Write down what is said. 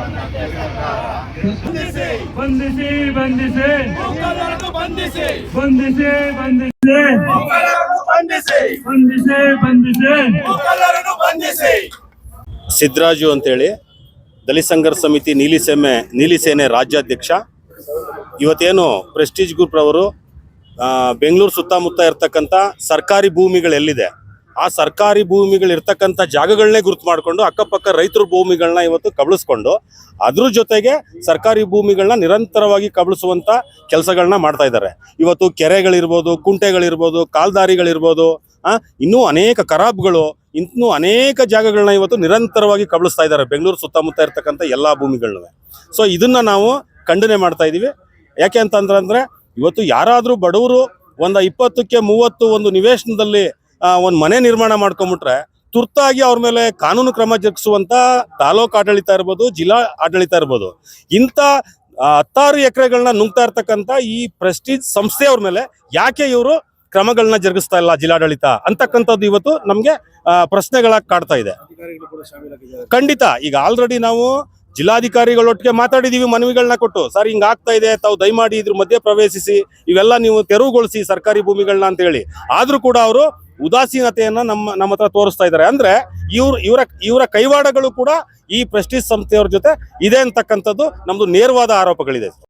ಬಂಧಿಸಿ ಬಂಧಿಸಿ ಬಂಧಿಸಿ ಬಂಧಿಸಿ ಬಂಧಿಸಿ ಬಂಧಿಸಿ ಬಂಧಿಸಿ ಬಂಧಿಸಿ ಬಂಧಿಸಿ. ಸಿದ್ದರಾಜು ಅಂತೇಳಿ ದಲಿತ ಸಂಘರ್ಷ ಸಮಿತಿ ನೀಲಿ ಸೇನೆ ರಾಜ್ಯಾಧ್ಯಕ್ಷ. ಇವತ್ತೇನು ಪ್ರೆಸ್ಟೀಜ್ ಗ್ರೂಪ್ ಅವರು ಬೆಂಗಳೂರು ಸುತ್ತಮುತ್ತ ಇರ್ತಕ್ಕಂಥ ಸರ್ಕಾರಿ ಭೂಮಿಗಳೆಲ್ಲಿದೆ ಆ ಸರ್ಕಾರಿ ಭೂಮಿಗಳಿರ್ತಕ್ಕಂಥ ಜಾಗಗಳನ್ನೇ ಗುರುತು ಮಾಡಿಕೊಂಡು ಅಕ್ಕಪಕ್ಕ ರೈತರ ಭೂಮಿಗಳನ್ನ ಇವತ್ತು ಕಬಳಿಸ್ಕೊಂಡು ಅದ್ರ ಜೊತೆಗೆ ಸರ್ಕಾರಿ ಭೂಮಿಗಳನ್ನ ನಿರಂತರವಾಗಿ ಕಬಳಿಸುವಂಥ ಕೆಲಸಗಳನ್ನ ಮಾಡ್ತಾ ಇದ್ದಾರೆ. ಇವತ್ತು ಕೆರೆಗಳಿರ್ಬೋದು, ಕುಂಟೆಗಳಿರ್ಬೋದು, ಕಾಲ್ದಾರಿಗಳಿರ್ಬೋದು, ಇನ್ನೂ ಅನೇಕ ಖರಾಬ್ಗಳು, ಇನ್ನೂ ಅನೇಕ ಜಾಗಗಳನ್ನ ಇವತ್ತು ನಿರಂತರವಾಗಿ ಕಬಳಿಸ್ತಾ ಇದ್ದಾರೆ ಬೆಂಗಳೂರು ಸುತ್ತಮುತ್ತ ಇರ್ತಕ್ಕಂಥ ಎಲ್ಲ ಭೂಮಿಗಳನ್ನೂ. ಸೊ ಇದನ್ನು ನಾವು ಖಂಡನೆ ಮಾಡ್ತಾ ಇದ್ದೀವಿ. ಯಾಕೆ ಅಂತಂದ್ರೆ ಇವತ್ತು ಯಾರಾದರೂ ಬಡವರು ಒಂದು 20ಕ್ಕೆ 30 ಒಂದು ನಿವೇಶನದಲ್ಲಿ ಒಂದು ಮನೆ ನಿರ್ಮಾಣ ಮಾಡ್ಕೊಂಬಿಟ್ರೆ ತುರ್ತಾಗಿ ಅವ್ರ ಮೇಲೆ ಕಾನೂನು ಕ್ರಮ ಜರುಗಿಸುವಂತ ತಾಲೂಕು ಆಡಳಿತ ಇರ್ಬೋದು, ಜಿಲ್ಲಾ ಆಡಳಿತ ಇರ್ಬೋದು, ಇಂಥ 16 ಎಕರೆಗಳನ್ನ ನುಂಗ್ತಾ ಇರ್ತಕ್ಕಂಥ ಈ ಪ್ರೆಸ್ಟೀಜ್ ಸಂಸ್ಥೆಯವ್ರ ಮೇಲೆ ಯಾಕೆ ಇವರು ಕ್ರಮಗಳನ್ನ ಜರುಗಿಸ್ತಾ ಇಲ್ಲ ಜಿಲ್ಲಾಡಳಿತ ಅಂತಕ್ಕಂಥದ್ದು ಇವತ್ತು ನಮಗೆ ಪ್ರಶ್ನೆಗಳಾಗಿ ಕಾಡ್ತಾ ಇದೆ. ಖಂಡಿತ ಈಗ ಆಲ್ರೆಡಿ ನಾವು ಜಿಲ್ಲಾಧಿಕಾರಿಗಳೊಟ್ಟಿಗೆ ಮಾತಾಡಿದೀವಿ, ಮನವಿಗಳನ್ನ ಕೊಟ್ಟು, ಸರ್ ಹಿಂಗ ಆಗ್ತಾ ಇದೆ, ತಾವು ದಯಮಾಡಿ ಇದ್ರ ಮಧ್ಯೆ ಪ್ರವೇಶಿಸಿ ಇವೆಲ್ಲ ನೀವು ತೆರವುಗೊಳಿಸಿ ಸರ್ಕಾರಿ ಭೂಮಿಗಳನ್ನ ಅಂತ ಹೇಳಿ. ಆದ್ರೂ ಕೂಡ ಅವರು ಉದಾಸೀನತೆಯನ್ನ ನಮ್ಮ ಹತ್ರ ತೋರಿಸ್ತಾ ಇದ್ದಾರೆ. ಅಂದ್ರೆ ಇವರ ಕೈವಾಡಗಳು ಕೂಡ ಈ ಪ್ರೆಸ್ಟೀಜ್ ಸಂಸ್ಥೆಯವ್ರ ಜೊತೆ ಇದೆ ಅಂತಕ್ಕಂಥದ್ದು ನಮ್ದು ನೇರವಾದ ಆರೋಪಗಳಿದೆ.